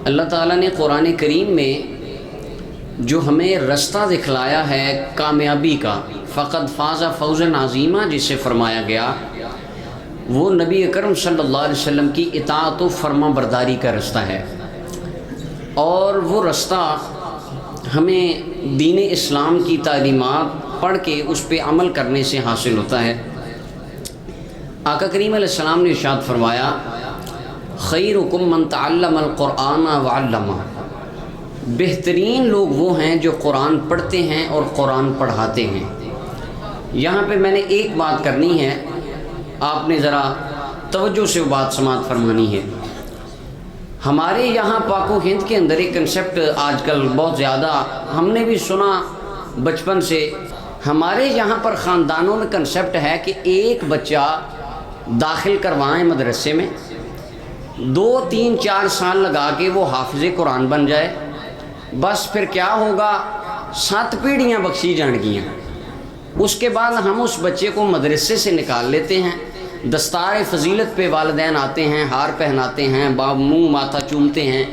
اللہ تعالیٰ نے قرآن کریم میں جو ہمیں رستہ دکھلایا ہے کامیابی کا، فقد فاز فوزا عظیمہ جسے فرمایا گیا، وہ نبی اکرم صلی اللہ علیہ وسلم کی اطاعت و فرما برداری کا رستہ ہے، اور وہ رستہ ہمیں دین اسلام کی تعلیمات پڑھ کے اس پہ عمل کرنے سے حاصل ہوتا ہے۔ آقا کریم علیہ السلام نے ارشاد فرمایا، خیرکم من تعلم القرآن وعلمہ، بہترین لوگ وہ ہیں جو قرآن پڑھتے ہیں اور قرآن پڑھاتے ہیں۔ یہاں پہ میں نے ایک بات کرنی ہے، آپ نے ذرا توجہ سے وہ بات سماعت فرمانی ہے۔ ہمارے یہاں پاک و ہند کے اندر ایک کنسیپٹ آج کل بہت زیادہ ہم نے بھی سنا بچپن سے، ہمارے یہاں پر خاندانوں میں کنسیپٹ ہے کہ ایک بچہ داخل کروائیں مدرسے میں، 2 3 4 سال لگا کے وہ حافظ قرآن بن جائے، بس پھر کیا ہوگا، 7 پیڑھیاں بخشی جان گیاں۔ اس کے بعد ہم اس بچے کو مدرسے سے نکال لیتے ہیں، دستار فضیلت پہ والدین آتے ہیں، ہار پہناتے ہیں، منہ ماتھا چومتے ہیں،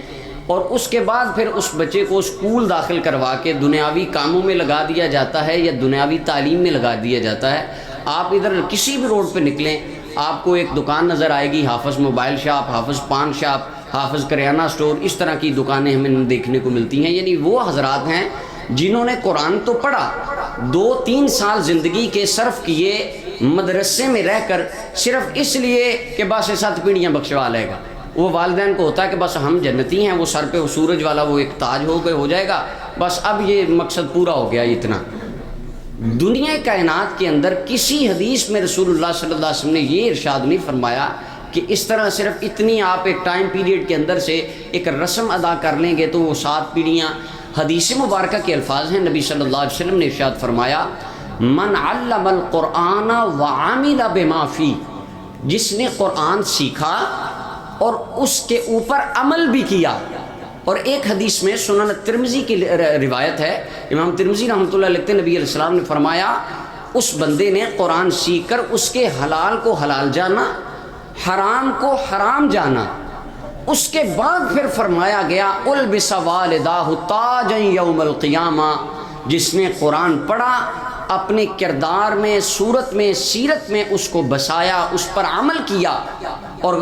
اور اس کے بعد پھر اس بچے کو اسکول داخل کروا کے دنیاوی کاموں میں لگا دیا جاتا ہے یا دنیاوی تعلیم میں لگا دیا جاتا ہے۔ آپ ادھر کسی بھی روڈ پہ نکلیں، آپ کو ایک دکان نظر آئے گی، حافظ موبائل شاپ، حافظ پان شاپ، حافظ کریانہ سٹور، اس طرح کی دکانیں ہمیں دیکھنے کو ملتی ہیں۔ یعنی وہ حضرات ہیں جنہوں نے قرآن تو پڑھا، 2 3 سال زندگی کے صرف کیے مدرسے میں رہ کر، صرف اس لیے کہ بس 7 پیڑھیاں بخشوا لے گا۔ وہ والدین کو ہوتا ہے کہ بس ہم جنتی ہیں، وہ سر پہ سورج والا وہ ایک تاج ہو جائے گا، بس اب یہ مقصد پورا ہو گیا۔ اتنا دنیا کائنات کے اندر کسی حدیث میں رسول اللہ صلی اللہ علیہ وسلم نے یہ ارشاد نہیں فرمایا کہ اس طرح صرف اتنی آپ ایک ٹائم پیریڈ کے اندر سے ایک رسم ادا کر لیں گے تو وہ 7 پیڑھیاں۔ حدیث مبارکہ کے الفاظ ہیں، نبی صلی اللہ علیہ وسلم نے ارشاد فرمایا، من علم القرآن وعمل بما فی، جس نے قرآن سیکھا اور اس کے اوپر عمل بھی کیا۔ اور ایک حدیث میں سنن ترمذی کی روایت ہے، امام ترمذی رحمۃ اللہ علیہ، نبی علیہ السلام نے فرمایا، اس بندے نے قرآن سیکھ کر اس کے حلال کو حلال جانا، حرام کو حرام جانا، اس کے بعد پھر فرمایا گیا البس والداہ تاجا یوم القیامہ، جس نے قرآن پڑھا، اپنے کردار میں، صورت میں، سیرت میں اس کو بسایا، اس پر عمل کیا، اور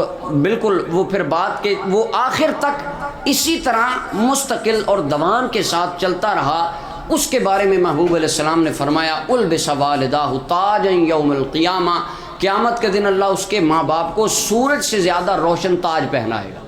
بالکل وہ پھر بات کے وہ آخر تک اسی طرح مستقل اور دوام کے ساتھ چلتا رہا۔ اس کے بارے میں محبوب علیہ السلام نے فرمایا البس والداہ تاجا یوم القیامہ، قیامت کے دن اللہ اس کے ماں باپ کو سورج سے زیادہ روشن تاج پہنائے گا۔